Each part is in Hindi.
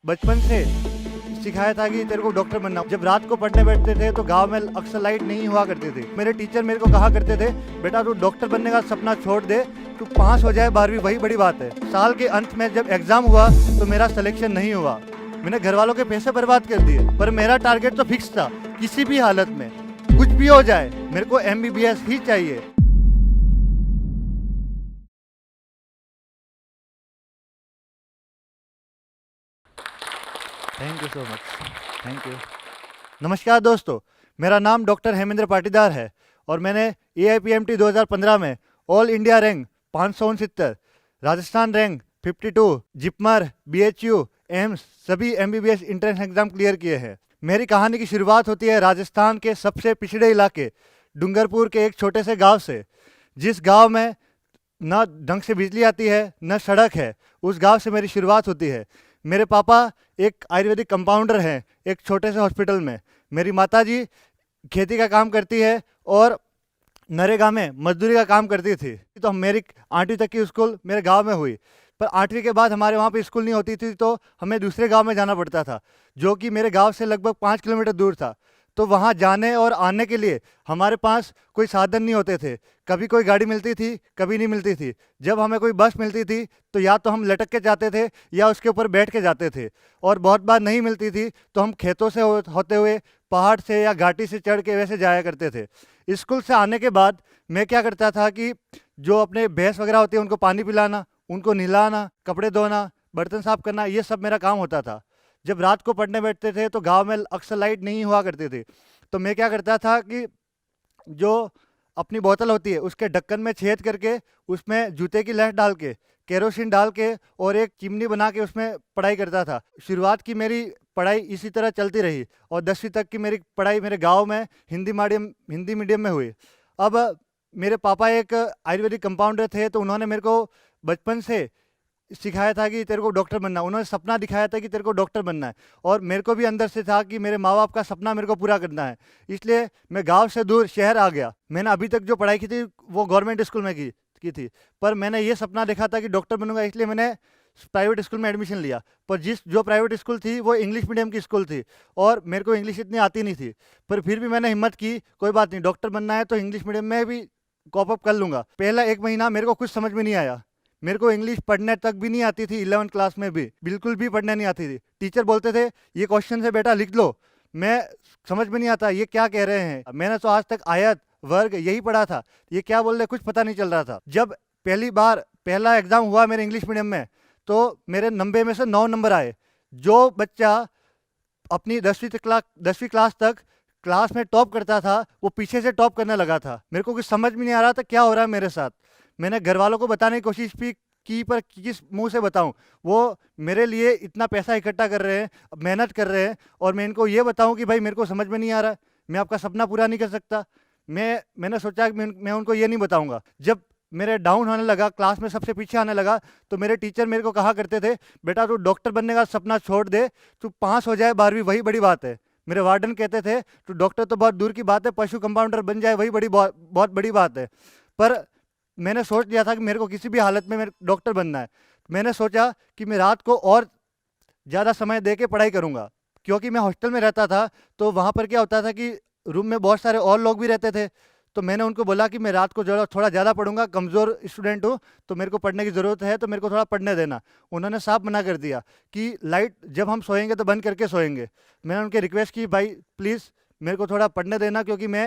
बचपन से सिखाया था कि तेरे को डॉक्टर बनना। जब रात को पढ़ने बैठते थे तो गांव में अक्सर लाइट नहीं हुआ करती थी। मेरे टीचर मेरे को कहा करते थे, बेटा तू डॉक्टर बनने का सपना छोड़ दे, तू पास हो जाए 12वीं वही बड़ी बात है। साल के अंत में जब एग्जाम हुआ तो मेरा सिलेक्शन नहीं हुआ। मैंने घर वालों के पैसे बर्बाद कर दिए, पर मेरा टारगेट तो फिक्स था, किसी भी हालत में कुछ भी हो जाए मेरे को MBBS ही चाहिए। Thank you so much, thank you. नमस्कार दोस्तों, मेरा नाम डॉक्टर हेमेंद्र पाटीदार है और मैंने AIPMT 2015 में all India rank 569, Rajasthan rank 52, JIPMER, BHU, AIIMS सभी MBBS एंट्रेंस एग्जाम क्लियर किए हैं। मेरी कहानी की शुरुआत होती है राजस्थान के सबसे पिछड़े इलाके डूंगरपुर के एक छोटे से गांव से। जिस गांव में ना ढंग से बिजली आती है न सड़क है, उस गांव से मेरी शुरुआत होती है। मेरे पापा एक आयुर्वेदिक कंपाउंडर हैं एक छोटे से हॉस्पिटल में। मेरी माताजी खेती का काम करती है और नरेगा में मजदूरी का काम करती थी। तो मेरी 8वीं तक की स्कूल मेरे गांव में हुई, पर 8वीं के बाद हमारे वहाँ पे स्कूल नहीं होती थी तो हमें दूसरे गांव में जाना पड़ता था, जो कि मेरे गांव से लगभग 5 किलोमीटर दूर था। तो वहाँ जाने और आने के लिए हमारे पास कोई साधन नहीं होते थे। कभी कोई गाड़ी मिलती थी, कभी नहीं मिलती थी। जब हमें कोई बस मिलती थी तो या तो हम लटक के जाते थे या उसके ऊपर बैठ के जाते थे, और बहुत बार नहीं मिलती थी तो हम खेतों से होते हुए पहाड़ से या घाटी से चढ़ के वैसे जाया करते थे। स्कूल से आने के बाद मैं क्या करता था कि जो अपने भैंस वगैरह होती है उनको पानी पिलाना, उनको नहलाना, कपड़े धोना, बर्तन साफ करना, ये सब मेरा काम होता था। जब रात को पढ़ने बैठते थे तो गांव में अक्सर लाइट नहीं हुआ करती थी, तो मैं क्या करता था कि जो अपनी बोतल होती है उसके ढक्कन में छेद करके उसमें जूते की लहट डाल के, केरोसिन डाल के और एक चिमनी बना के उसमें पढ़ाई करता था। शुरुआत की मेरी पढ़ाई इसी तरह चलती रही और 10वीं तक की मेरी पढ़ाई मेरे गांव में हिंदी मीडियम में हुई। अब मेरे पापा एक आयुर्वेदिक कंपाउंडर थे, तो उन्होंने मेरे को बचपन से सिखाया था कि तेरे को डॉक्टर बनना है। उन्होंने सपना दिखाया था कि तेरे को डॉक्टर बनना है, और मेरे को भी अंदर से था कि मेरे माँ बाप का सपना मेरे को पूरा करना है। इसलिए मैं गांव से दूर शहर आ गया। मैंने अभी तक जो पढ़ाई की थी वो गवर्नमेंट स्कूल में की थी, पर मैंने ये सपना देखा था कि डॉक्टर बनूंगा, इसलिए मैंने प्राइवेट स्कूल में एडमिशन लिया। पर जो प्राइवेट स्कूल थी वो इंग्लिश मीडियम की स्कूल थी और मेरे को इंग्लिश इतनी आती नहीं थी, पर फिर भी मैंने हिम्मत की, कोई बात नहीं, डॉक्टर बनना है तो इंग्लिश मीडियम में भी कॉप अप कर लूँगा। पहला 1 महीना मेरे को कुछ समझ में नहीं आया। मेरे को इंग्लिश पढ़ने तक भी नहीं आती थी, 11th क्लास में भी बिल्कुल भी पढ़ने नहीं आती थी। टीचर बोलते थे ये क्वेश्चन है बेटा लिख लो, मैं समझ में नहीं आता ये क्या कह रहे हैं। मैंने तो आज तक आयत वर्ग यही पढ़ा था, ये क्या बोल रहे कुछ पता नहीं चल रहा था। जब पहली बार पहला एग्जाम हुआ मेरे इंग्लिश मीडियम में तो मेरे 90 में से 9 नंबर आए। जो बच्चा अपनी 10वीं क्लास तक क्लास में टॉप करता था वो पीछे से टॉप करने लगा था। मेरे को कुछ समझ में नहीं आ रहा था क्या हो रहा है मेरे साथ। मैंने घर वालों को बताने की कोशिश भी की, पर किस मुंह से बताऊं। वो मेरे लिए इतना पैसा इकट्ठा कर रहे हैं, मेहनत कर रहे हैं, और मैं इनको ये बताऊं कि भाई मेरे को समझ में नहीं आ रहा, मैं आपका सपना पूरा नहीं कर सकता। मैंने सोचा कि मैं उनको ये नहीं बताऊंगा। जब मेरे डाउन होने लगा, क्लास में सबसे पीछे आने लगा, तो मेरे टीचर मेरे को कहा करते थे, बेटा तू डॉक्टर बनने का सपना छोड़ दे, तू पास हो जाए 12वीं वही बड़ी बात है। मेरे वार्डन कहते थे तो डॉक्टर तो बहुत दूर की बात है, पशु कंपाउंडर बन जाए वही बहुत बड़ी बात है। पर मैंने सोच लिया था कि मेरे को किसी भी हालत में मेरे डॉक्टर बनना है। मैंने सोचा कि मैं रात को और ज़्यादा समय दे के पढ़ाई करूँगा, क्योंकि मैं हॉस्टल में रहता था। तो वहाँ पर क्या होता था कि रूम में बहुत सारे और लोग भी रहते थे। तो मैंने उनको बोला कि मैं रात को थोड़ा ज़्यादा पढ़ूंगा, कमज़ोर स्टूडेंट हूँ तो मेरे को पढ़ने की ज़रूरत है, तो मेरे को थोड़ा पढ़ने देना। उन्होंने साफ मना कर दिया कि लाइट जब हम सोएंगे तो बंद करके सोएंगे। मैंने उनके रिक्वेस्ट की, भाई प्लीज़ मेरे को थोड़ा पढ़ने देना, क्योंकि मैं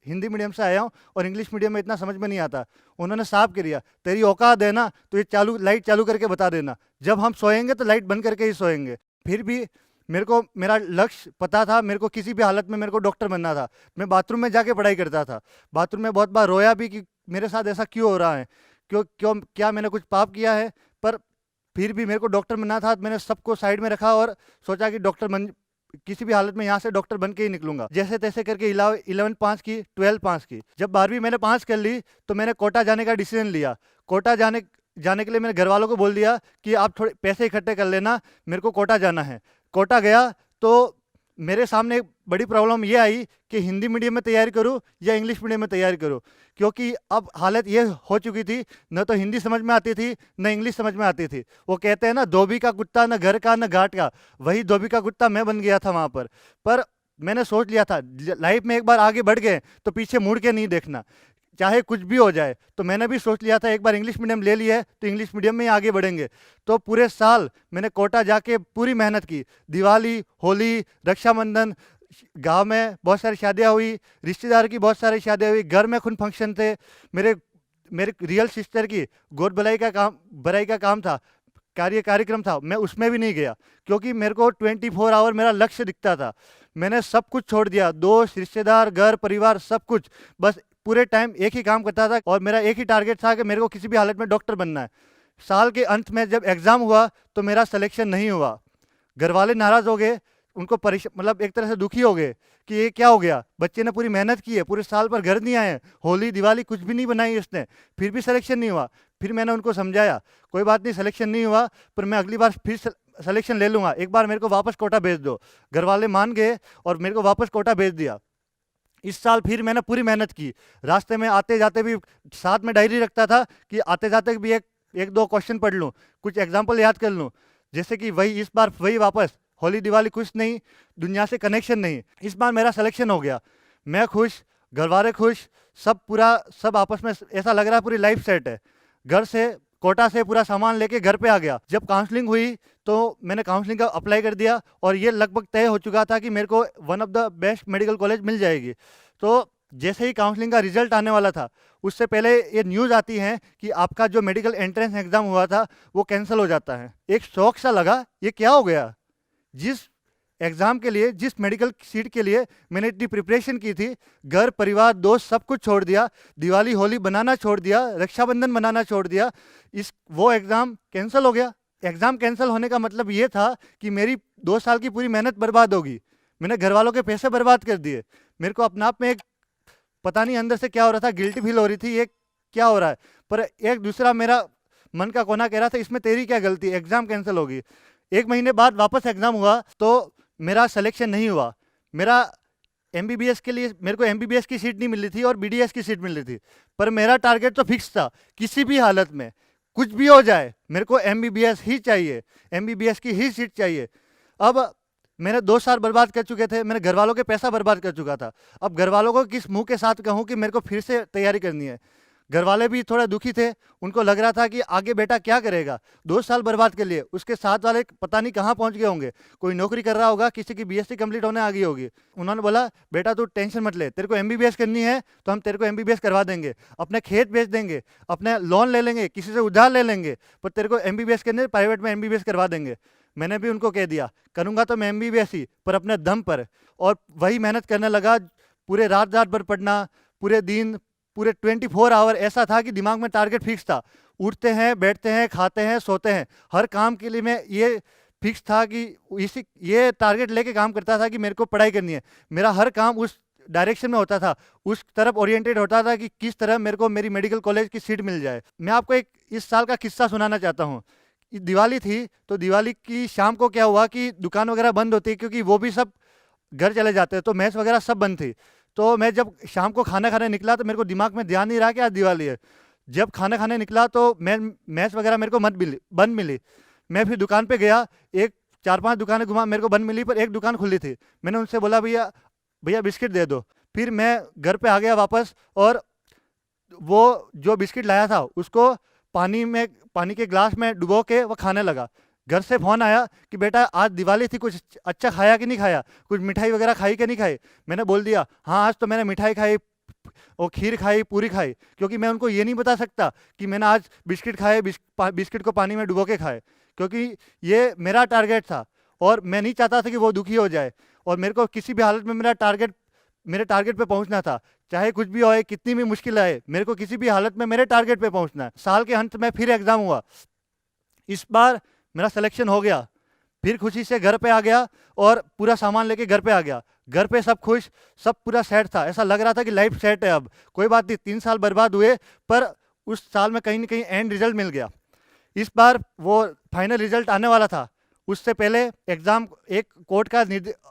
हिंदी मीडियम से आया हूँ और इंग्लिश मीडियम में इतना समझ में नहीं आता। उन्होंने साफ किया, तेरी औकात है ना तो ये लाइट चालू करके बता देना, जब हम सोएंगे तो लाइट बंद करके ही सोएंगे। फिर भी मेरे को मेरा लक्ष्य पता था, मेरे को किसी भी हालत में मेरे को डॉक्टर बनना था। मैं बाथरूम में जाके पढ़ाई करता था, बाथरूम में बहुत बार रोया भी कि मेरे साथ ऐसा क्यों हो रहा है, क्या मैंने कुछ पाप किया है। पर फिर भी मेरे को डॉक्टर बनना था। मैंने सबको साइड में रखा और सोचा कि किसी भी हालत में यहाँ से डॉक्टर बन के ही निकलूंगा। जैसे तैसे करके 11th पास की, 12th पास की। जब 12वीं मैंने पास कर ली तो मैंने कोटा जाने का डिसीजन लिया। कोटा जाने के लिए मैंने घर वालों को बोल दिया कि आप थोड़े पैसे इकट्ठे कर लेना, मेरे को कोटा जाना है। कोटा गया तो मेरे सामने एक बड़ी प्रॉब्लम ये आई कि हिंदी मीडियम में तैयारी करूँ या इंग्लिश मीडियम में तैयारी करूँ, क्योंकि अब हालत ये हो चुकी थी, न तो हिंदी समझ में आती थी न इंग्लिश समझ में आती थी। वो कहते हैं ना, धोबी का कुत्ता न घर का न घाट का, वही धोबी का कुत्ता मैं बन गया था वहाँ पर मैंने सोच लिया था लाइफ में एक बार आगे बढ़ गए तो पीछे मुड़ के नहीं देखना, चाहे कुछ भी हो जाए। तो मैंने भी सोच लिया था एक बार इंग्लिश मीडियम ले लिया है तो इंग्लिश मीडियम में ही आगे बढ़ेंगे। तो पूरे साल मैंने कोटा जाके पूरी मेहनत की। दिवाली, होली, रक्षाबंधन, गांव में बहुत सारी शादियां हुई, रिश्तेदार की बहुत सारी शादियां हुई, घर में खुन फंक्शन थे। मेरे मेरे रियल सिस्टर की गोद भराई का काम था, कार्यक्रम था, मैं उसमें भी नहीं गया क्योंकि मेरे को 24 आवर मेरा लक्ष्य दिखता था। मैंने सब कुछ छोड़ दिया, दोस्त, रिश्तेदार, घर परिवार, सब कुछ। बस पूरे टाइम एक ही काम करता था और मेरा एक ही टारगेट था कि मेरे को किसी भी हालत में डॉक्टर बनना है। साल के अंत में जब एग्ज़ाम हुआ तो मेरा सिलेक्शन नहीं हुआ। घर वाले नाराज़ हो गए, उनको मतलब एक तरह से दुखी हो गए कि ये क्या हो गया, बच्चे ने पूरी मेहनत की है, पूरे साल पर घर नहीं आए, होली दिवाली कुछ भी नहीं बनाई इसने, फिर भी सिलेक्शन नहीं हुआ। फिर मैंने उनको समझाया, कोई बात नहीं, सिलेक्शन नहीं हुआ पर मैं अगली बार फिर सिलेक्शन ले लूँगा, एक बार मेरे को वापस कोटा भेज दो। घर वाले मान गए और मेरे को वापस कोटा भेज दिया। इस साल फिर मैंने पूरी मेहनत की। रास्ते में आते जाते भी साथ में डायरी रखता था कि आते जाते भी एक दो क्वेश्चन पढ़ लूँ, कुछ एग्जाम्पल याद कर लूँ, जैसे कि वही इस बार वही वापस, होली दिवाली कुछ नहीं, दुनिया से कनेक्शन नहीं। इस बार मेरा सिलेक्शन हो गया, मैं खुश, घर वाले खुश, सब आपस में ऐसा लग रहा है पूरी लाइफ सेट है। घर से कोटा से पूरा सामान लेके घर पे आ गया। जब काउंसलिंग हुई तो मैंने काउंसलिंग का अप्लाई कर दिया और ये लगभग तय हो चुका था कि मेरे को one of the best medical college मिल जाएगी। तो जैसे ही काउंसलिंग का रिजल्ट आने वाला था, उससे पहले ये न्यूज़ आती है कि आपका जो मेडिकल एंट्रेंस एग्ज़ाम हुआ था वो कैंसिल हो जाता है। एक शौक सा लगा, ये क्या हो गया। जिस एग्ज़ाम के लिए, जिस मेडिकल सीट के लिए मैंने इतनी प्रिपरेशन की थी, घर परिवार दोस्त सब कुछ छोड़ दिया, दिवाली होली बनाना छोड़ दिया, रक्षाबंधन बनाना छोड़ दिया, वो एग्ज़ाम कैंसिल हो गया। एग्ज़ाम कैंसिल होने का मतलब ये था कि मेरी 2 साल की पूरी मेहनत बर्बाद होगी। मैंने घर वालों के पैसे बर्बाद कर दिए। मेरे को अपने आप में एक पता नहीं अंदर से क्या हो रहा था, गिल्टी फील हो रही थी, ये क्या हो रहा है। पर एक दूसरा मेरा मन का कोना कह रहा था इसमें तेरी क्या गलती, एग्ज़ाम कैंसिल होगी। 1 महीने बाद वापस एग्ज़ाम हुआ तो मेरा सिलेक्शन नहीं हुआ। मेरा एमबीबीएस के लिए मेरे को एमबीबीएस की सीट नहीं मिल रही थी और बीडीएस की सीट मिल रही थी, पर मेरा टारगेट तो फिक्स था, किसी भी हालत में कुछ भी हो जाए मेरे को एमबीबीएस ही चाहिए, एमबीबीएस की ही सीट चाहिए। अब मैंने 2 साल बर्बाद कर चुके थे, मैंने घर वालों के पैसा बर्बाद कर चुका था। अब घर वालों को किस मुंह के साथ कहूँ कि मेरे को फिर से तैयारी करनी है। घर वाले भी थोड़ा दुखी थे, उनको लग रहा था कि आगे बेटा क्या करेगा, 2 साल बर्बाद कर लिए। उसके साथ वाले पता नहीं कहाँ पहुँच गए होंगे, कोई नौकरी कर रहा होगा, किसी की बीएससी कंप्लीट होने आ गई होगी। उन्होंने बोला बेटा तू टेंशन मत ले, तेरे को एमबीबीएस करनी है तो हम तेरे को एमबीबीएस करवा देंगे, अपने खेत बेच देंगे, अपने लोन ले लेंगे, किसी से उधार ले लेंगे, पर तेरे को एमबीबीएस करने प्राइवेट में एमबीबीएस करवा देंगे। मैंने भी उनको कह दिया करूँगा तो मैं एमबीबीएस ही, पर अपने दम पर। और वही मेहनत करने लगा, पूरे रात भर पढ़ना, पूरे दिन, पूरे 24 आवर ऐसा था कि दिमाग में टारगेट फिक्स था। उठते हैं, बैठते हैं, खाते हैं, सोते हैं, हर काम के लिए मैं ये फिक्स था कि ये टारगेट लेके काम करता था कि मेरे को पढ़ाई करनी है। मेरा हर काम उस डायरेक्शन में होता था, उस तरफ ओरिएंटेड होता था कि किस तरह मेरे को मेरी मेडिकल कॉलेज की सीट मिल जाए। मैं आपको एक इस साल का किस्सा सुनाना चाहता हूँ। दिवाली थी तो दिवाली की शाम को क्या हुआ कि दुकान वगैरह बंद होती, क्योंकि वो भी सब घर चले जाते हैं, तो मैच वगैरह सब बंद थी। तो मैं जब शाम को खाना खाने निकला तो मेरे को दिमाग में ध्यान नहीं रहा कि आज दिवाली है। जब खाना खाने निकला तो मैच वगैरह मेरे को बंद मिली। मैं फिर दुकान पे गया, 4-5 दुकानें घुमा, मेरे को बंद मिली, पर एक दुकान खुली थी। मैंने उनसे बोला भैया बिस्किट दे दो। फिर मैं घर पे आ गया वापस, और वो जो बिस्किट लाया था उसको पानी के ग्लास में डुबो के वो खाने लगा। घर से फ़ोन आया कि बेटा आज दिवाली थी, कुछ अच्छा खाया कि नहीं खाया, कुछ मिठाई वगैरह खाई कि नहीं खाई। मैंने बोल दिया हाँ आज तो मैंने मिठाई खाई और खीर खाई, पूरी खाई, क्योंकि मैं उनको ये नहीं बता सकता कि मैंने आज बिस्किट खाए, बिस्किट को पानी में डुबो के खाए, क्योंकि ये मेरा टारगेट था और मैं नहीं चाहता था कि वो दुखी हो जाए। और मेरे को किसी भी हालत में मेरे टारगेट पे पहुंचना था, चाहे कुछ भी होए, कितनी भी मुश्किल आए, मेरे को किसी भी हालत में मेरे टारगेट पे पहुंचना है। साल के अंत में फिर एग्ज़ाम हुआ, इस बार मेरा सिलेक्शन हो गया। फिर खुशी से घर पे आ गया और पूरा सामान लेके घर पे आ गया। घर पे सब खुश, सब पूरा सेट था, ऐसा लग रहा था कि लाइफ सेट है। अब कोई बात नहीं, 3 साल बर्बाद हुए, पर उस साल में कहीं ना कहीं एंड रिजल्ट मिल गया। इस बार वो फाइनल रिजल्ट आने वाला था, उससे पहले एग्ज़ाम एक कोर्ट का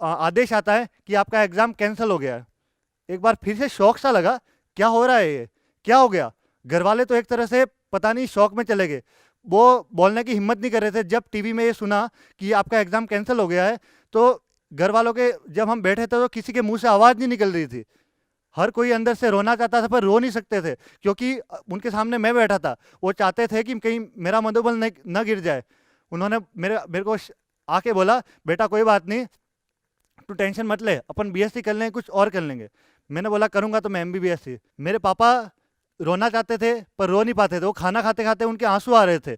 आदेश आता है कि आपका एग्ज़ाम कैंसिल हो गया है। एक बार फिर से शौक सा लगा, क्या हो रहा है ये, क्या हो गया। घर वाले तो एक तरह से पता नहीं शौक में चले गए, वो बोलने की हिम्मत नहीं कर रहे थे। जब टीवी में ये सुना कि आपका एग्ज़ाम कैंसिल हो गया है, तो घर वालों के, जब हम बैठे थे तो किसी के मुंह से आवाज़ नहीं निकल रही थी। हर कोई अंदर से रोना चाहता था पर रो नहीं सकते थे, क्योंकि उनके सामने मैं बैठा था। वो चाहते थे कि कहीं मेरा मनोबल न गिर जाए। उन्होंने मेरे को आके बोला, बेटा कोई बात नहीं, तू टेंशन मत ले, अपन बीएससी कर लेंगे, कुछ और कर लेंगे। मैंने बोला करूँगा तो मैं एमबीबीएस ही। मेरे पापा रोना चाहते थे पर रो नहीं पाते थे। वो खाना खाते खाते उनके आंसू आ रहे थे।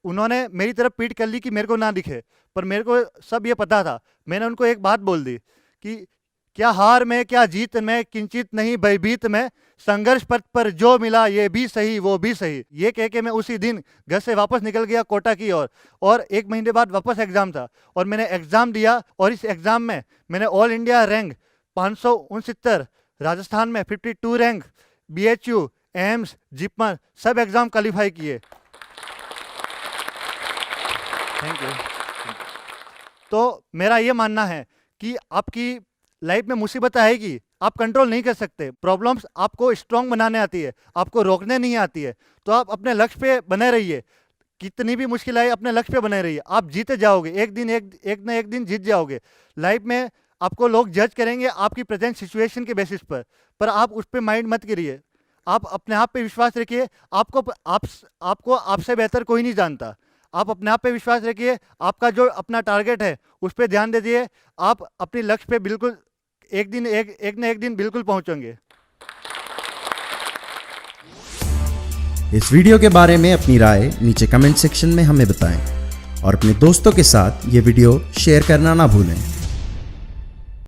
उन्होंने मेरी तरफ पीठ कर ली कि मेरे को ना दिखे, पर मेरे को सब ये पता था। मैंने उनको एक बात बोल दी कि क्या हार में क्या जीत में, किंचित नहीं भयभीत में, संघर्ष पथ पर जो मिला ये भी सही वो भी सही। ये कह के मैं उसी दिन घर से वापस निकल गया कोटा की ओर। और 1 महीने बाद वापस एग्जाम था और मैंने एग्जाम दिया। और इस एग्जाम में मैंने ऑल इंडिया रैंक 569, राजस्थान में 52 रैंक, बीएचयू, एम्स, जिपमर सब एग्जाम क्वालिफाई किए। Thank you. तो मेरा ये मानना है कि आपकी लाइफ में मुसीबत आएगी, आप कंट्रोल नहीं कर सकते। प्रॉब्लम्स आपको स्ट्रांग बनाने आती है, आपको रोकने नहीं आती है। तो आप अपने लक्ष्य पे बने रहिए, कितनी भी मुश्किल आए अपने लक्ष्य पे बने रहिए। आप जीते जाओगे, एक ना एक दिन जीत जाओगे। लाइफ में आपको लोग जज करेंगे आपकी प्रेजेंट सिचुएशन के बेसिस पर आप उस पर माइंड मत करिए। आप अपने आप पे विश्वास रखिए। आपको आपसे बेहतर कोई नहीं जानता। आप अपने आप पे विश्वास रखिए। आपका जो अपना टारगेट है उस पर ध्यान दीजिए। आप अपने लक्ष्य पे बिल्कुल एक ना एक दिन बिल्कुल पहुंचेंगे। इस वीडियो के बारे में अपनी राय नीचे कमेंट सेक्शन में हमें बताएं और अपने दोस्तों के साथ ये वीडियो शेयर करना ना भूलें।